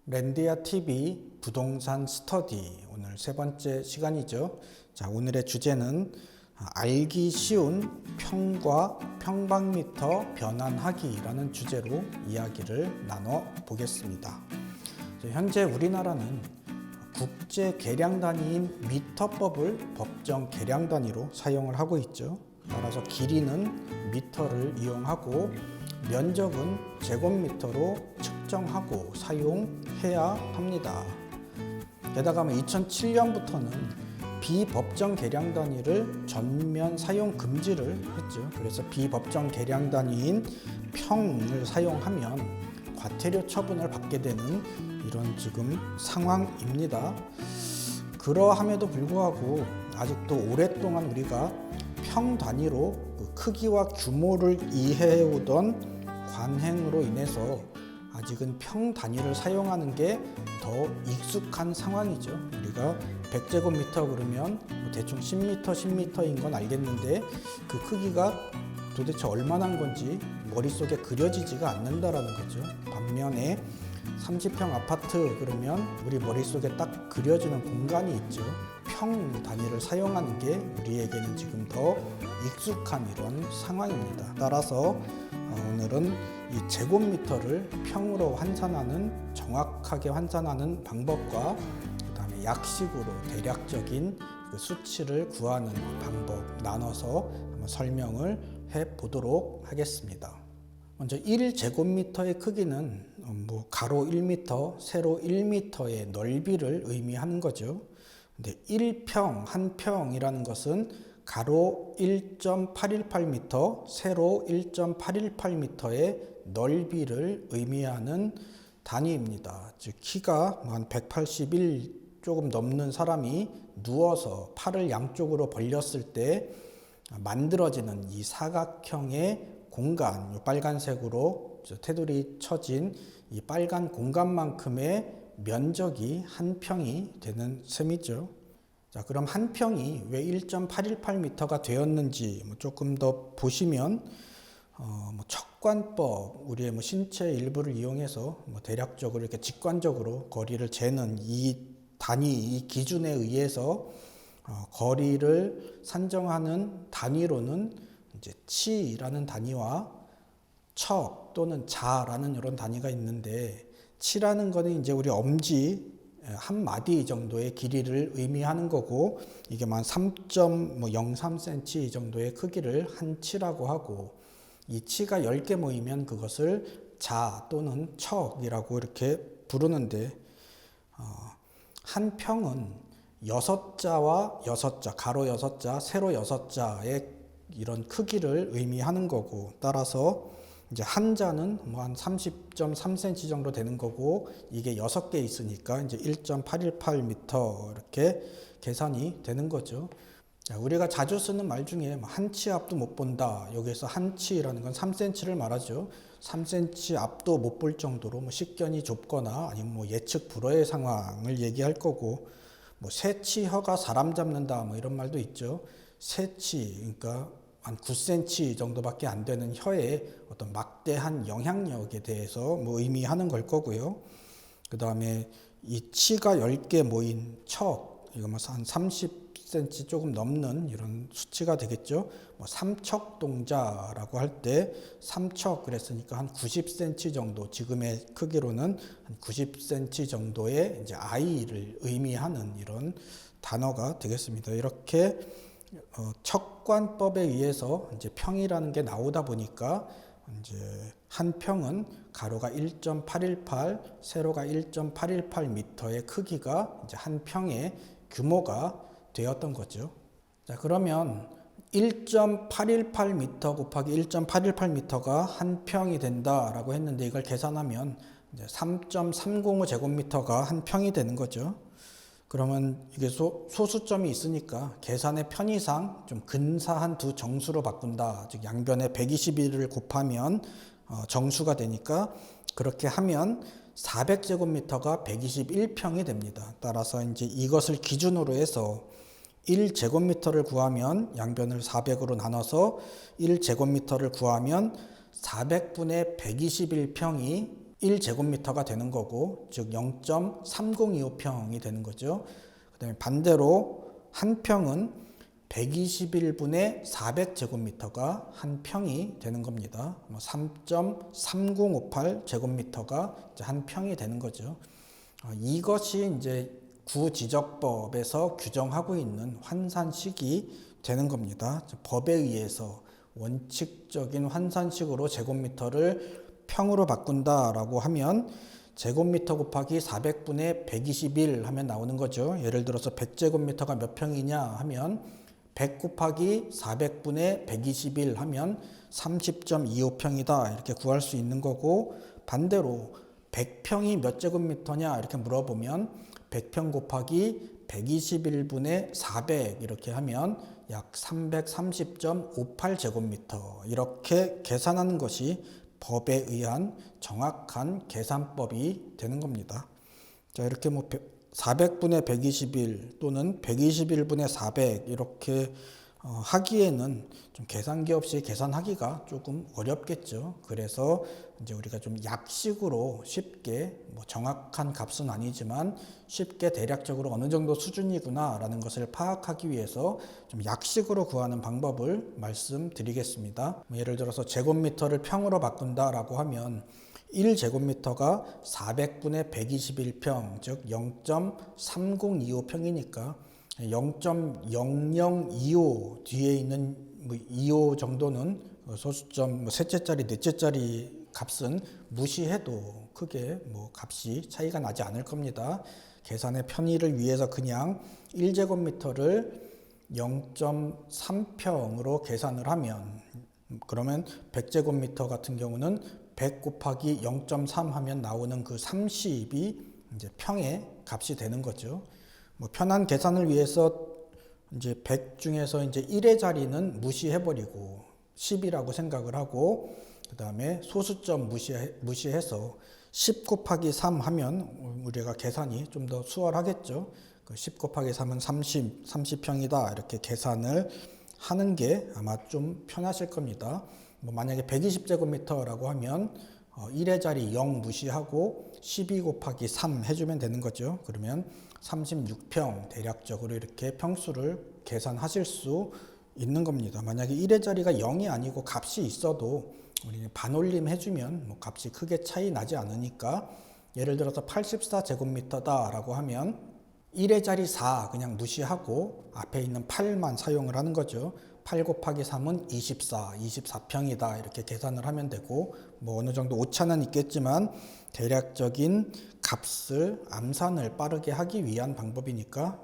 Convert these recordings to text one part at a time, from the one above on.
랜디아 TV 부동산 스터디 오늘 세 번째 시간이죠. 자, 오늘의 주제는 알기 쉬운 평과 평방미터 변환하기라는 주제로 이야기를 나눠 보겠습니다. 현재 우리나라는 국제 계량 단위인 미터법을 법정 계량 단위로 사용을 하고 있죠. 따라서 길이는 미터를 이용하고 면적은 제곱미터로 측정하고 사용해야 합니다. 게다가 2007년부터는 비법정 계량 단위를 전면 사용 금지를 했죠. 그래서 비법정 계량 단위인 평을 사용하면 과태료 처분을 받게 되는 이런 지금 상황입니다. 그러함에도 불구하고 아직도 오랫동안 우리가 평 단위로 그 크기와 규모를 이해해오던 관행으로 인해서 아직은 평 단위를 사용하는 게 더 익숙한 상황이죠. 우리가 100제곱미터 그러면 대충 10m, 10m인 건 알겠는데 그 크기가 도대체 얼마나 건지 머릿속에 그려지지가 않는다라는 거죠. 반면에 30평 아파트 그러면 우리 머릿속에 딱 그려지는 공간이 있죠. 평 단위를 사용하는 게 우리에게는 지금 더 익숙한 이런 상황입니다. 따라서 오늘은 이 제곱미터를 평으로 정확하게 환산하는 방법과 그다음에 약식으로 대략적인 그 수치를 구하는 방법 나눠서 한번 설명을 해 보도록 하겠습니다. 먼저 1제곱미터의 크기는 가로 1m, 세로 1m의 넓이를 의미하는 거죠. 근데 1평, 한 평이라는 것은 가로 1.818m, 세로 1.818m의 넓이를 의미하는 단위입니다. 즉 키가 한 181 조금 넘는 사람이 누워서 팔을 양쪽으로 벌렸을 때 만들어지는 이 사각형의 공간, 빨간색으로 테두리 쳐진 이 빨간 공간만큼의 면적이 한 평이 되는 셈이죠. 자, 그럼 한 평이 왜 1.818m가 되었는지 조금 더 보시면 척관법, 우리의 신체 일부를 이용해서 대략적으로 이렇게 직관적으로 거리를 재는 이 단위, 이 기준에 의해서 거리를 산정하는 단위로는 이제 치라는 단위와 척 또는 자라는 이런 단위가 있는데, 치라는 거는 이제 우리 엄지 한 마디 정도의 길이를 의미하는 거고, 이게 3.03cm 정도의 크기를 한 치라고 하고, 이 치가 10개 모이면 그것을 자 또는 척이라고 이렇게 부르는데, 한 평은 6자와 6자, 가로 6자, 세로 6자의 이런 크기를 의미하는 거고, 따라서 이제 한 자는 한 30.3cm 정도 되는 거고, 이게 6개 있으니까 이제 1.818m 이렇게 계산이 되는 거죠. 자, 우리가 자주 쓰는 말 중에 한 치 앞도 못 본다. 여기서 한 치라는 건 3cm를 말하죠. 3cm 앞도 못 볼 정도로 식견이 좁거나 아니면 예측 불허의 상황을 얘기할 거고, 새치혀가 사람 잡는다 이런 말도 있죠. 새치, 그러니까 한 9cm 정도밖에 안 되는 혀의 어떤 막대한 영향력에 대해서 의미하는 걸 거고요. 그 다음에 이 치가 10개 모인 척, 이거 한 30cm 조금 넘는 이런 수치가 되겠죠. 삼척동자라고 할 때 삼척 그랬으니까 한 90cm 정도, 지금의 크기로는 한 90cm 정도의 이제 아이를 의미하는 이런 단어가 되겠습니다. 이렇게 척관법에 의해서 이제 평이라는 게 나오다 보니까 이제 한 평은 가로가 1.818, 세로가 1.818m의 크기가 이제 한 평의 규모가 되었던 거죠. 자, 그러면 1.818m 곱하기 1.818m가 한 평이 된다라고 했는데, 이걸 계산하면 이제 3.305제곱미터가 한 평이 되는 거죠. 그러면 이게 소수점이 있으니까 계산의 편의상 좀 근사한 두 정수로 바꾼다. 즉 양변에 121을 곱하면 정수가 되니까, 그렇게 하면 400제곱미터가 121평이 됩니다. 따라서 이제 이것을 기준으로 해서 1제곱미터를 구하면 양변을 400으로 나눠서 1제곱미터를 구하면 400분의 121평이 1제곱미터가 되는 거고, 즉 0.3025평이 되는 거죠. 그다음에 반대로 한 평은 121분의 400제곱미터가 한 평이 되는 겁니다. 3.3058제곱미터가 한 평이 되는 거죠. 이것이 이제 구지적법에서 규정하고 있는 환산식이 되는 겁니다. 법에 의해서 원칙적인 환산식으로 제곱미터를 평으로 바꾼다라고 하면 제곱미터 곱하기 400분의 121 하면 나오는 거죠. 예를 들어서 100제곱미터가 몇 평이냐 하면 100 곱하기 400분의 121 하면 30.25평이다 이렇게 구할 수 있는 거고, 반대로 100평이 몇 제곱미터냐 이렇게 물어보면 100평 곱하기 121분의 400 이렇게 하면 약 330.58제곱미터 이렇게 계산하는 것이 법에 의한 정확한 계산법이 되는 겁니다. 자, 이렇게 400분의 121 또는 121분의 400 이렇게 하기에는 좀 계산기 없이 계산하기가 조금 어렵겠죠. 그래서 이제 우리가 좀 약식으로 쉽게 정확한 값은 아니지만 쉽게 대략적으로 어느 정도 수준이구나라는 것을 파악하기 위해서 좀 약식으로 구하는 방법을 말씀드리겠습니다. 예를 들어서 제곱미터를 평으로 바꾼다라고 하면 1제곱미터가 400분의 121평, 즉 0.3025평이니까 0.0025 뒤에 있는 25 정도는 소수점 셋째짜리, 넷째짜리 값은 무시해도 크게 값이 차이가 나지 않을 겁니다. 계산의 편의를 위해서 그냥 1제곱미터를 0.3평으로 계산을 하면, 그러면 100제곱미터 같은 경우는 100 곱하기 0.3 하면 나오는 그 30이 이제 평의 값이 되는 거죠. 편한 계산을 위해서 이제 100 중에서 이제 1의 자리는 무시해버리고 10이라고 생각을 하고, 그 다음에 소수점 무시해서 10 곱하기 3 하면 우리가 계산이 좀 더 수월하겠죠. 10 곱하기 3은 30평이다 이렇게 계산을 하는 게 아마 좀 편하실 겁니다. 만약에 120제곱미터라고 하면 1의 자리 0 무시하고 12 곱하기 3 해주면 되는 거죠. 그러면 36평 대략적으로 이렇게 평수를 계산하실 수 있는 겁니다. 만약에 1의 자리가 0이 아니고 값이 있어도 우리는 반올림 해주면 값이 크게 차이 나지 않으니까, 예를 들어서 84제곱미터다 라고 하면 1의 자리 4 그냥 무시하고 앞에 있는 8만 사용을 하는 거죠. 8 곱하기 3은 24평이다 이렇게 계산을 하면 되고, 어느 정도 오차는 있겠지만 대략적인 값을 암산을 빠르게 하기 위한 방법이니까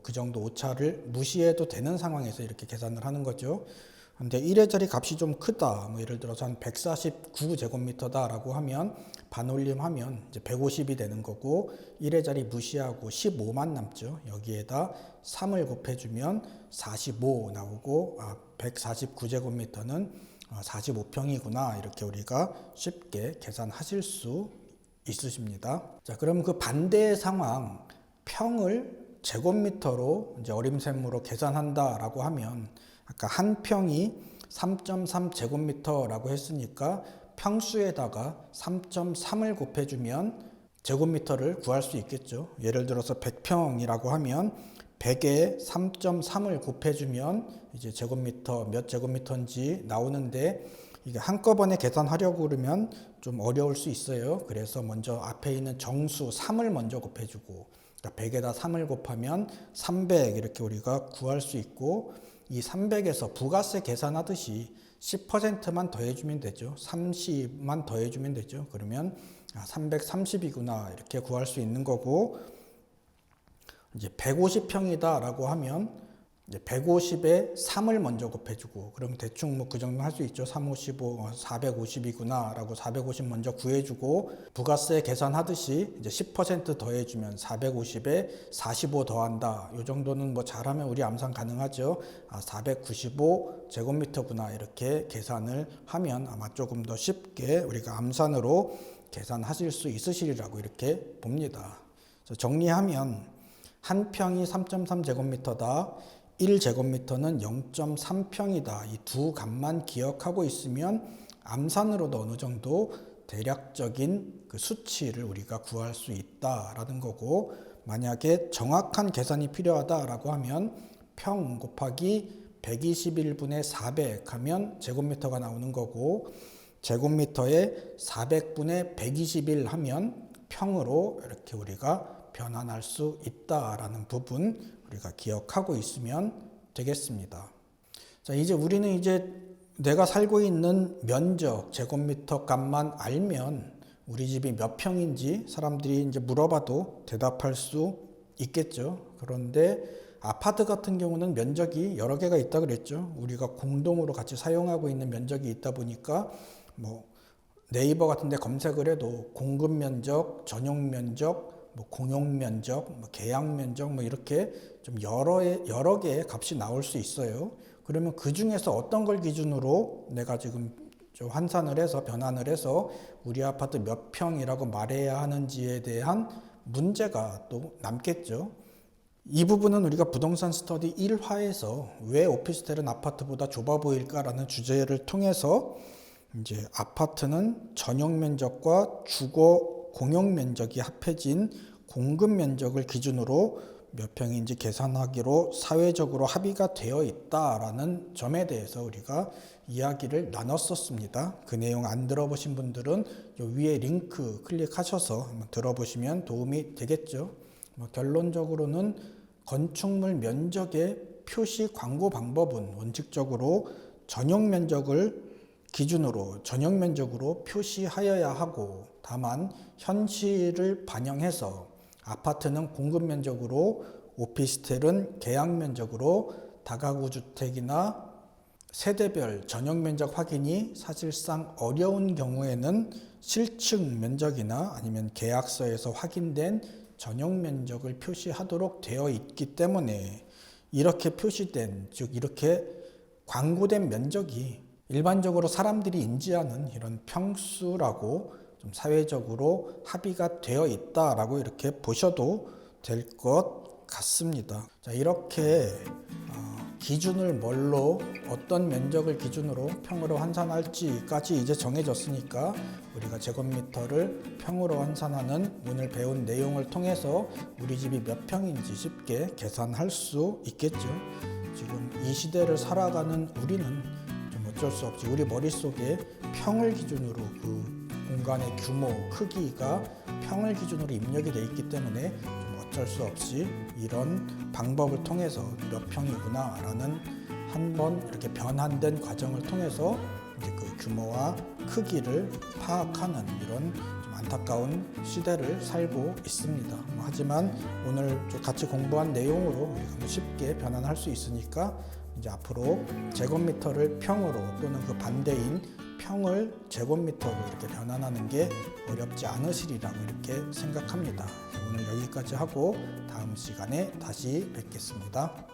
그 정도 오차를 무시해도 되는 상황에서 이렇게 계산을 하는 거죠. 근데 1의 자리 값이 좀 크다, 예를 들어서 한 149제곱미터다 라고 하면 반올림하면 이제 150이 되는 거고, 1의 자리 무시하고 15만 남죠. 여기에다 3을 곱해주면 45 나오고, 149제곱미터는 45평이구나 이렇게 우리가 쉽게 계산하실 수 있으십니다. 자, 그럼 그 반대의 상황, 평을 제곱미터로 이제 어림셈으로 계산한다라고 하면, 아까 한 평이 3.3제곱미터라고 했으니까 평수에다가 3.3을 곱해주면 제곱미터를 구할 수 있겠죠. 예를 들어서 100평이라고 하면 100에 3.3을 곱해주면 이제 제곱미터 몇 제곱미터인지 나오는데, 이게 한꺼번에 계산하려고 그러면 좀 어려울 수 있어요. 그래서 먼저 앞에 있는 정수 3을 먼저 곱해주고, 그러니까 100에다 3을 곱하면 300 이렇게 우리가 구할 수 있고, 이 300에서 부가세 계산하듯이 10%만 더해주면 되죠. 30만 더해주면 되죠. 그러면 330이구나 이렇게 구할 수 있는 거고, 이제 150평이다 라고 하면 이제 150에 3을 먼저 곱해주고, 그럼 대충 그 정도 할 수 있죠. 355, 450이구나 라고 450 먼저 구해주고, 부가세 계산하듯이 이제 10% 더해주면 450에 45 더한다. 이 정도는 잘하면 우리 암산 가능하죠. 495제곱미터구나 이렇게 계산을 하면 아마 조금 더 쉽게 우리가 암산으로 계산하실 수 있으시리라고 이렇게 봅니다. 정리하면 한 평이 3.3제곱미터다. 1제곱미터는 0.3평이다. 이 두 값만 기억하고 있으면 암산으로도 어느 정도 대략적인 그 수치를 우리가 구할 수 있다라는 거고, 만약에 정확한 계산이 필요하다라고 하면 평 곱하기 121분의 400 하면 제곱미터가 나오는 거고, 제곱미터에 400분의 121 하면 평으로 이렇게 우리가 변환할 수 있다라는 부분 우리가 기억하고 있으면 되겠습니다. 자, 이제 우리는 내가 살고 있는 면적, 제곱미터 값만 알면 우리 집이 몇 평인지 사람들이 이제 물어봐도 대답할 수 있겠죠. 그런데 아파트 같은 경우는 면적이 여러 개가 있다 그랬죠. 우리가 공동으로 같이 사용하고 있는 면적이 있다 보니까 네이버 같은 데 검색을 해도 공급 면적, 전용 면적, 공용 면적, 계약 면적 이렇게 좀 여러 개의 값이 나올 수 있어요. 그러면 그 중에서 어떤 걸 기준으로 내가 지금 좀 환산을 해서 변환을 해서 우리 아파트 몇 평이라고 말해야 하는지에 대한 문제가 또 남겠죠. 이 부분은 우리가 부동산 스터디 1화에서 왜 오피스텔은 아파트보다 좁아 보일까라는 주제를 통해서 이제 아파트는 전용 면적과 주거 공용 면적이 합해진 공급 면적을 기준으로 몇 평인지 계산하기로 사회적으로 합의가 되어 있다라는 점에 대해서 우리가 이야기를 나눴었습니다. 그 내용 안 들어보신 분들은 요 위에 링크 클릭하셔서 한번 들어보시면 도움이 되겠죠. 결론적으로는 건축물 면적의 표시 광고 방법은 원칙적으로 전용 면적을 기준으로 전용 면적으로 표시하여야 하고, 다만 현실을 반영해서 아파트는 공급 면적으로, 오피스텔은 계약 면적으로 다가구 주택이나 세대별 전용 면적 확인이 사실상 어려운 경우에는 실측 면적이나 아니면 계약서에서 확인된 전용 면적을 표시하도록 되어 있기 때문에, 이렇게 표시된, 즉 이렇게 광고된 면적이 일반적으로 사람들이 인지하는 이런 평수라고 좀 사회적으로 합의가 되어 있다라고 이렇게 보셔도 될 것 같습니다. 자, 이렇게 기준을 뭘로, 어떤 면적을 기준으로 평으로 환산할지까지 이제 정해졌으니까 우리가 제곱미터를 평으로 환산하는 오늘 배운 내용을 통해서 우리 집이 몇 평인지 쉽게 계산할 수 있겠죠. 지금 이 시대를 살아가는 우리는 좀 어쩔 수 없이 우리 머릿속에 평을 기준으로 그 공간의 규모, 크기가 평을 기준으로 입력이 되어 있기 때문에 좀 어쩔 수 없이 이런 방법을 통해서 몇 평이구나 라는 한번 이렇게 변환된 과정을 통해서 이제 그 규모와 크기를 파악하는 이런 좀 안타까운 시대를 살고 있습니다. 하지만 오늘 같이 공부한 내용으로 쉽게 변환할 수 있으니까 이제 앞으로 제곱미터를 평으로 또는 그 반대인 평을 제곱미터로 이렇게 변환하는 게 어렵지 않으시리라고 이렇게 생각합니다. 오늘 여기까지 하고 다음 시간에 다시 뵙겠습니다.